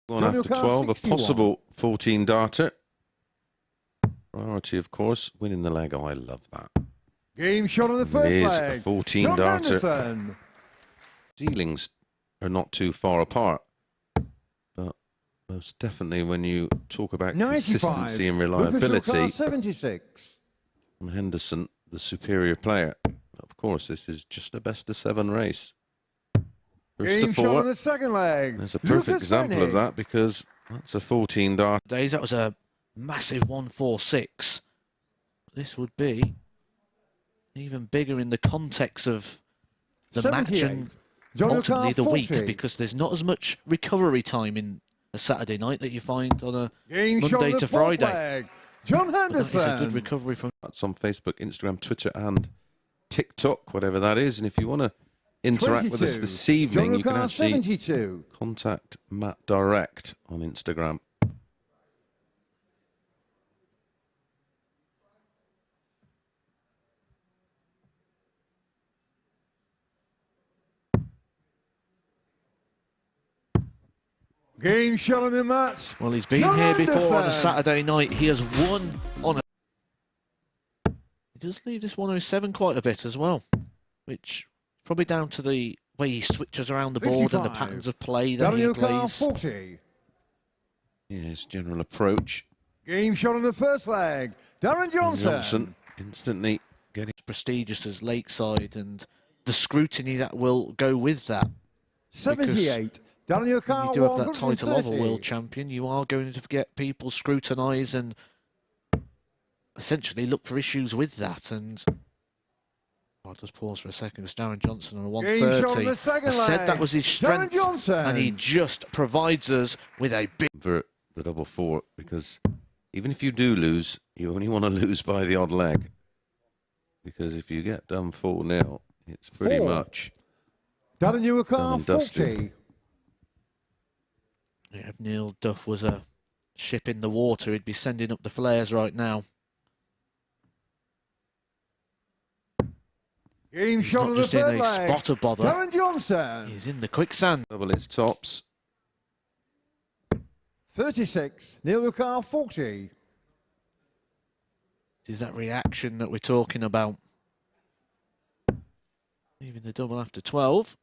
One after 12, 61. A possible 14 darter. Priority, of course, winning the leg. Oh, I love that. Game shot on the first leg. It is leg. a 14 darter. Ceilings are not too far apart. But most definitely when you talk about 95. Consistency and reliability, 76. Henderson, the superior player. Of course, this is just a best-of-7 race. Game shot on the second leg. There's a perfect example of that because that's a 14 dart. Days that was a massive 146. This would be even bigger in the context of the 78. match and ultimately the week, because there's not as much recovery time in a Saturday night that you find on a Monday to Friday. Leg. John Henderson. That is a good recovery from. That's on Facebook, Instagram, Twitter, and TikTok, whatever that is. And if you want to interact 22. with us this evening, you can actually 72. contact Matt direct on Instagram. Game shot on the match. Well, he's been here before on a Saturday night. He has won on a. He does leave this 107 quite a bit as well, which probably down to the way he switches around the board 55. And the patterns of play that he plays. 40. Yeah, his general approach. Game shot on the first leg. Darren Johnson. Instantly getting prestigious as Lakeside and the scrutiny that will go with that. 78. Daniel Carr, you do have that title of a world champion, you are going to get people scrutinise and essentially look for issues with that. And I'll just pause for a second. It's Darren Johnson on a 130. I said that was his strength, and he just provides us with a big for the double four, because even if you do lose, you only want to lose by the odd leg, because if you get done 4-0, it's pretty much Daniel Carr 40. Yeah, if Neil Duff was a ship in the water, he'd be sending up the flares right now. Game He's shot not just in a spot of bother. Darren Johnson. He's in the quicksand. Double his tops. 36. Neil Carr 40. Is that reaction that we're talking about? Even the double after 12.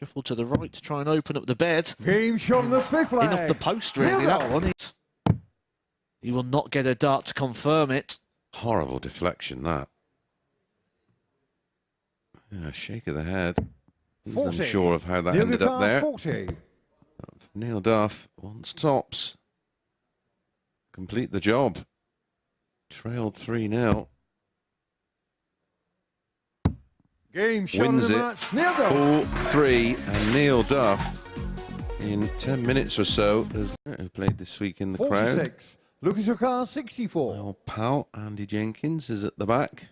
Shuffle to the right to try and open up the bed. Game shot on the fifth leg. In off the post, really, that one. He will not get a dart to confirm it. Horrible deflection, that. Yeah, shake of the head. He's unsure of how that ended up there. 40. Neil Duff wants tops. Complete the job. Trailed 3-0. Game shot Wins in the it match. 4-3, and Neil Duff in 10 minutes or so, who played this week in the 46. crowd. Lucas O'Carr 64. My old pal Andy Jenkins is at the back.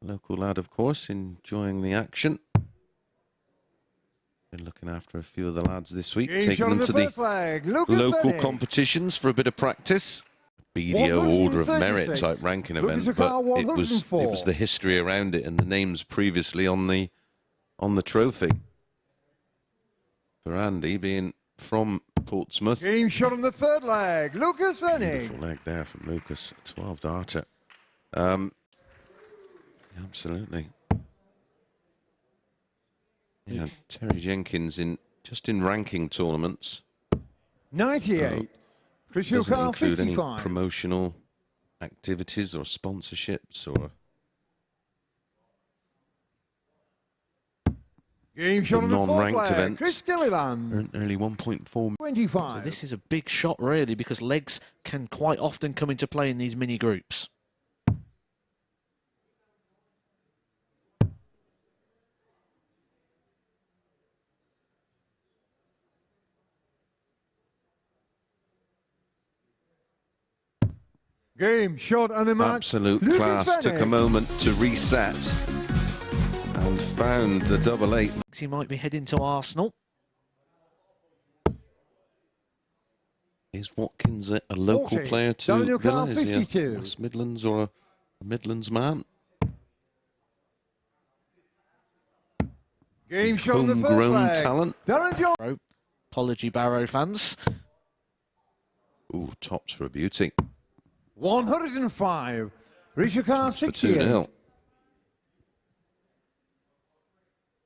Local lad, of course, enjoying the action. Been looking after a few of the lads this week, taking them to the local competitions for a bit of practice. BDO Order of Merit type ranking event, but it was the history around it and the names previously on the trophy. For Andy, being from Portsmouth. Game shot on the third leg. Lucas Wenig. Beautiful leg there from Lucas. 12 darter. Absolutely. Yeah, Terry Jenkins just in ranking tournaments. 98. Doesn't include any promotional activities or sponsorships or game shot on the non-ranked events. Chris Gilliland. Earned nearly 1.4. 25. So this is a big shot, really, because legs can quite often come into play in these mini groups. Game shot and the match. Absolute class. Took a moment to reset and found the double 8. He might be heading to Arsenal. Is Watkins a local player to Villa? Is he a West Midlands or a Midlands man? Game shot on the first homegrown leg. talent. Darren Johnson. Apology, Barrow fans. Ooh, tops for a beauty. 105. Rishikar 68. 2-0.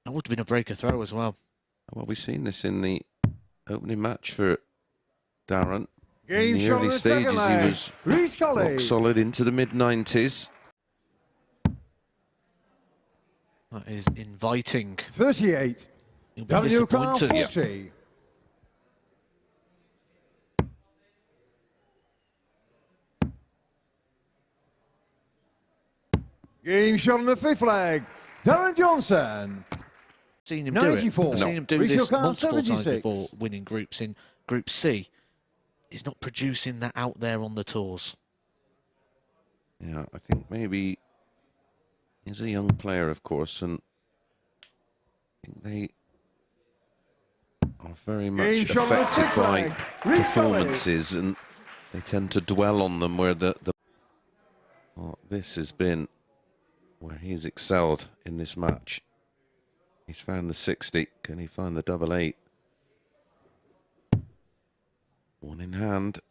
That would have been a breaker throw as well. Well, we've seen this in the opening match for Darren. Game in the shot early on the second stages, he leg. was rock solid into the mid-90s. That is inviting. 38. He'll be disappointed. 40. Game shot on the fifth leg. Darren Johnson. Seen him 94. do it. I've seen him do this multiple 76. times before winning groups in Group C. He's not producing that out there on the tours. Yeah, I think maybe he's a young player, of course, and I think they are very much affected by performances, and they tend to dwell on them where well, this has been where he's excelled in this match. He's found the 60. Can he find the double 8? One in hand.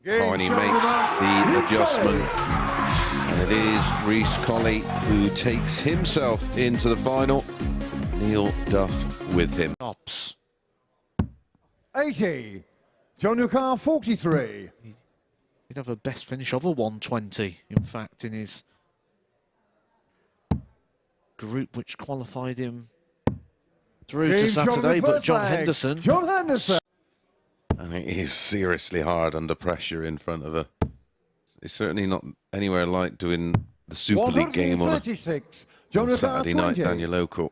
And he makes the adjustment. And it is Rhys Colley who takes himself into the final. Neil Duff with him. Tops. 80. John Newcar 43. He'd have a best finish of a 120, in fact, in his group which qualified him through to Saturday, but John Henderson. And it is seriously hard under pressure in front of a... It's certainly not anywhere like doing the Super League game on a Saturday night down your local.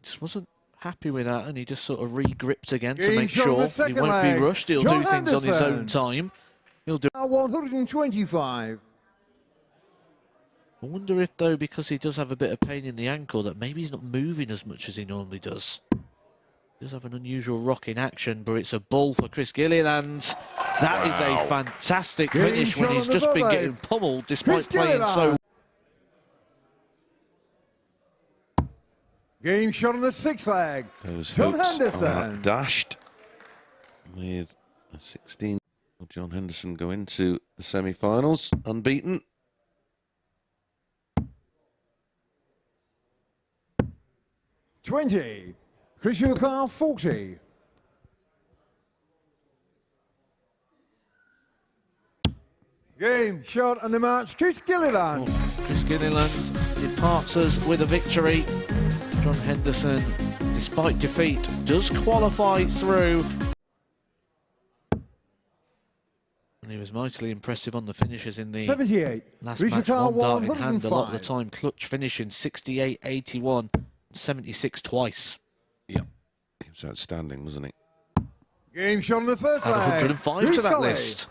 Just wasn't happy with that, and he just sort of re-gripped again to make sure he won't be rushed. He'll do things on his own time. He'll do 125. I wonder if, though, because he does have a bit of pain in the ankle, that maybe he's not moving as much as he normally does. He does have an unusual rock in action, but it's a ball for Chris Gilliland. That is a fantastic finish when he's just been getting pummeled despite playing so... Game shot on the sixth leg. Those hopes are dashed with a 16. Will John Henderson go into the semi-finals unbeaten? $20. Chris Newcar 40. Game shot on the match. Chris Gilliland. Chris Gilliland departs us with a victory. John Henderson, despite defeat, does qualify through. And he was mightily impressive on the finishes in the 78. last match. One dart in hand a lot of the time. Clutch finishing 68, 81, 76 twice. Yep. He was outstanding, wasn't he? Game shot on the first leg. 105 to that list.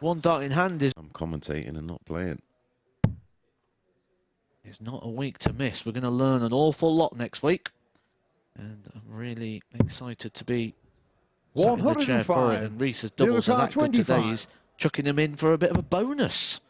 One dart in hand is... I'm commentating and not playing. It's not a week to miss. We're going to learn an awful lot next week. And I'm really excited to be sat in the chair for it. And Rhys' doubles are that good today. He's chucking him in for a bit of a bonus.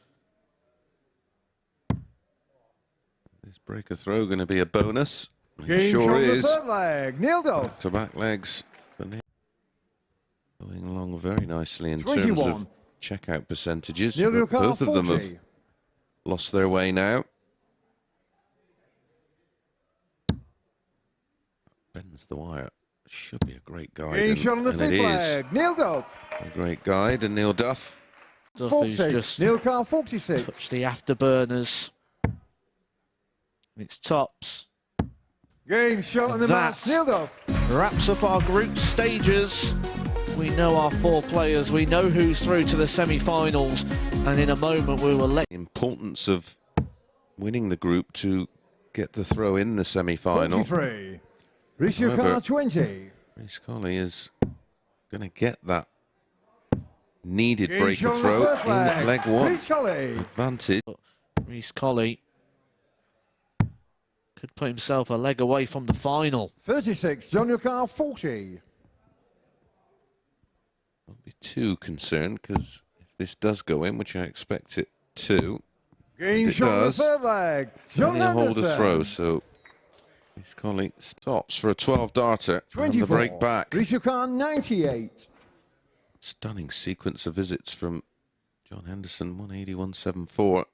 This breaker throw going to be a bonus. It sure is. Back-to-back legs. Going along very nicely in terms of checkout percentages. Both of them have lost their way now. Bends the wire. Should be a great guide. And it is. A great guide, and Neil Duff. Duff who's just Newcar 46. touched the afterburners. It's tops. Game shot on the match. Neil Duff wraps up our group stages. We know our 4 players. We know who's through to the semi-finals. And in a moment, we will let... The importance of winning the group to get the throw in the semi-final. 43. Rhys Car 20. Rhys Colley is going to get that needed breaker throw in leg 1. Advantage. Rhys Colley could put himself a leg away from the final. 36. John Car 40. Don't be too concerned, because if this does go in, which I expect it to, Game it shot does, on the third leg. John Henderson hold a throw, so His colleague stops for a 12-darter and the break back. Rishukan 98. Stunning sequence of visits from John Henderson, 180-174.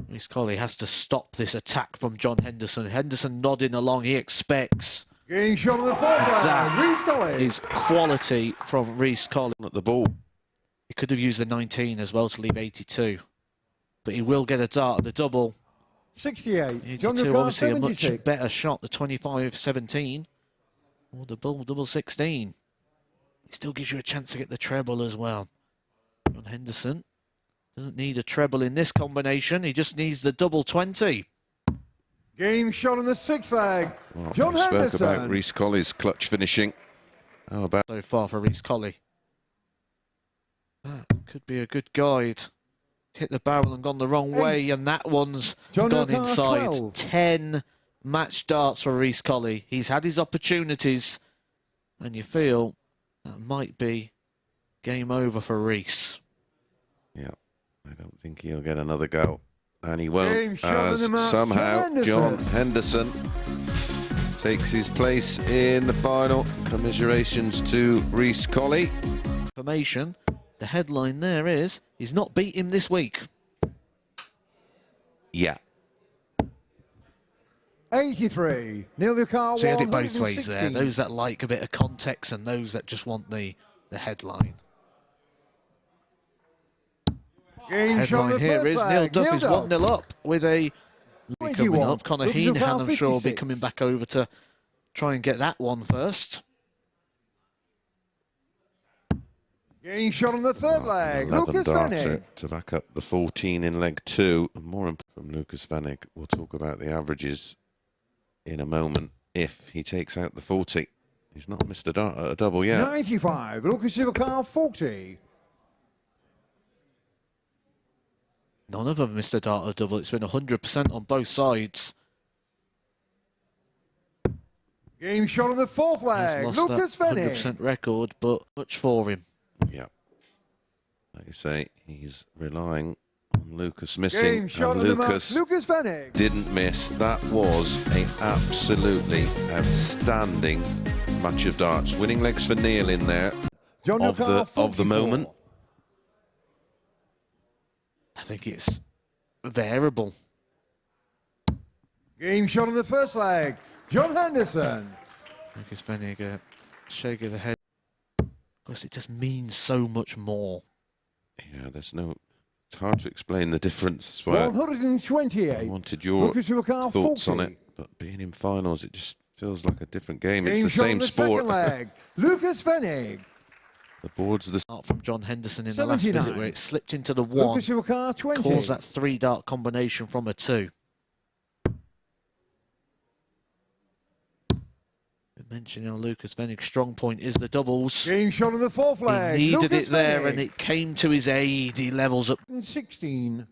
Reece Colley has to stop this attack from John Henderson. Henderson nodding along, he expects. Getting shot on the fourth line, Reece Colley. Is quality from Reece Colley. At the ball. He could have used the 19 as well to leave 82. But he will get a dart at the double. 68. 82, obviously a much better shot, the 25-17. Or the double 16. It still gives you a chance to get the treble as well. John Henderson doesn't need a treble in this combination. He just needs the double 20. Game shot on the sixth leg. Well, John Henderson. Spoke about Reece Colley's clutch finishing. How about so far for Reece Colley? That could be a good guide. Hit the barrel and gone the wrong way, and that one's gone inside. 12. 10 match darts for Reece Colley. He's had his opportunities, and you feel that might be game over for Reece. Yeah, I don't think he'll get another go. And he won't, as somehow John Henderson takes his place in the final. Commiserations to Reece Colley. Information, the headline there is, he's not beat him this week. Yeah. 83. Neil the car. So you had it both ways there. Those that like a bit of context and those that just want the headline. Headline here is Neil Duff is 1-0 up with a coming up. Connor Heenan, I'm sure, will be coming back over to try and get that one first. Getting shot on the third leg. Lucas Wenig to back up the 14 in leg 2. And more from Lucas Wenig. We'll talk about the averages in a moment if he takes out the 40. He's not missed a double yet. 95. Lucas Silvacar 40. None of them missed a dart or double. It's been 100% on both sides. Game shot on the fourth leg. He's lost Lucas that Wenig. 100% record, but much for him. Yeah. Like you say, he's relying on Lucas missing. And Lucas Wenig didn't miss. That was an absolutely outstanding match of darts. Winning legs for Neil in there of the moment. I think it's variable. Game shot on the first leg. John Henderson. Lucas Wenig, shake of the head. Of course, it just means so much more. Yeah, it's hard to explain the difference. That's why 128. I wanted your thoughts on it. But being in finals, it just feels like a different game. It's the same sport. Leg. Lucas Wenig. The boards are the start from John Henderson in the last visit where it slipped into the 1, caused that 3-dart combination from a 2. Mentioning on Lucas Wenig's strong point is the doubles. Game shot on the fourth leg. He needed it there and it came to his aid. He levels up. 16.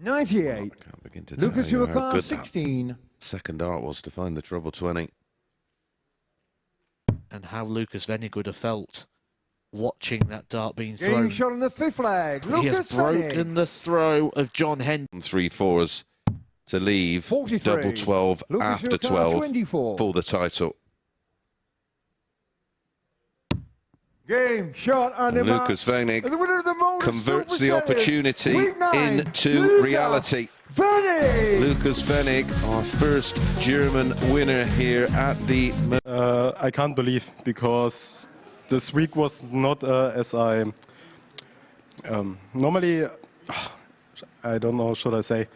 $98. I can't begin to Lucas tell you how good 16. Second dart was to find the treble 20. And how Lucas Wenig would have felt watching that dart being thrown. Game shot on the fifth leg. He has broken the throw of John Henderson. 3-4s to leave 43. double 12 after 12 24. for the title. Game shot and Lucas Wenig converts the opportunity into Lucas reality. Wenig. Lucas Wenig, our first German winner here at the... I can't believe, because this week was not as I... normally, I don't know, should I say,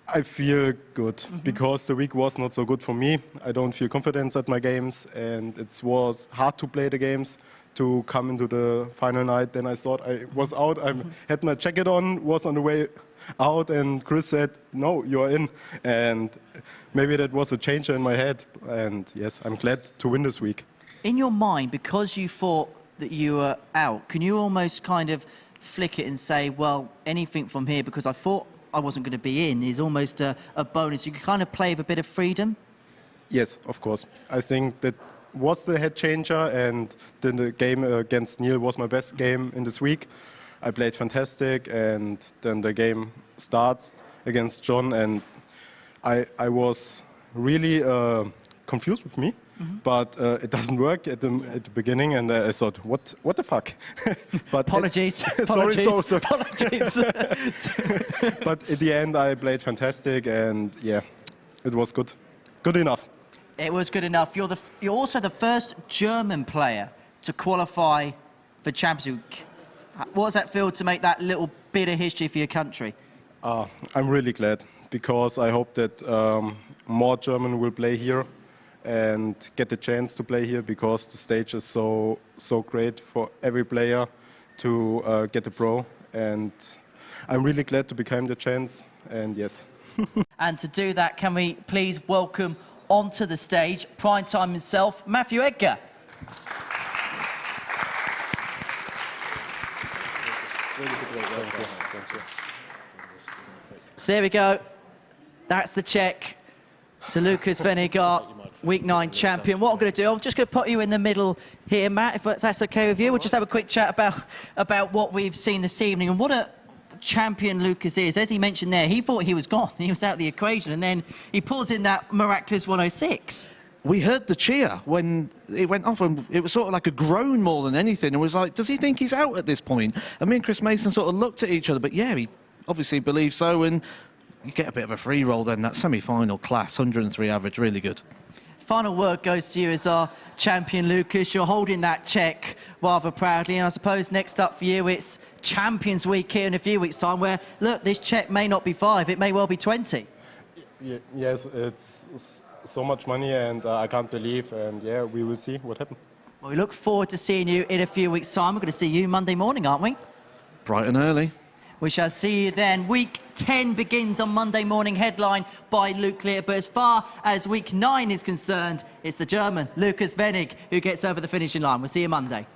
I feel good because the week was not so good for me. I don't feel confident at my games, and it was hard to play the games to come into the final night. Then I thought I was out. I had my jacket on, was on the way out, and Chris said, "No, you're in." And maybe that was a change in my head. And yes, I'm glad to win this week. In your mind, because you thought that you were out, can you almost kind of flick it and say, well, anything from here, because I thought I wasn't going to be in, is almost a bonus. You can kind of play with a bit of freedom? Yes, of course. I think that was the head changer, and then the game against Neil was my best game in this week. I played fantastic, and then the game starts against John, and I was really confused with me, but it doesn't work at the beginning, and I thought, what the fuck? But Apologies. Sorry. Apologies. But at the end, I played fantastic, and yeah, it was good. Good enough. It was good enough. You're also the first German player to qualify for Champions League. What does that feel to make that little bit of history for your country? I'm really glad, because I hope that more German will play here and get the chance to play here, because the stage is so great for every player to get a pro, and I'm really glad to become the chance, and yes. And to do that, can we please welcome onto the stage prime time himself, Matthew Edgar. So there we go. That's the check to Lukas Wenig, Week 9 champion. What I'm going to do, I'm just going to put you in the middle here, Matt, if that's okay with you. We'll just have a quick chat about what we've seen this evening and what a champion Lukas is. As he mentioned there, he thought he was gone. He was out of the equation, and then he pulls in that miraculous 106. We heard the cheer when it went off, and it was sort of like a groan more than anything. It was like, does he think he's out at this point? And me and Chris Mason sort of looked at each other, but yeah, he obviously believes so, and you get a bit of a free roll then. That semi-final class, 103 average, really good. Final word goes to you as our champion, Lukas. You're holding that check rather proudly, and I suppose next up for you, it's Champions Week here in a few weeks' time, where, look, this check may not be 5, it may well be 20. Yes, it's so much money, and I can't believe, and yeah, we will see what happens. Well, we look forward to seeing you in a few weeks' time. We're going to see you Monday morning, aren't we? Bright and early. We shall see you then. Week 10 begins on Monday morning, headlined by Luke Lear. But as far as Week 9 is concerned, it's the German, Lukas Wenig, who gets over the finishing line. We'll see you Monday.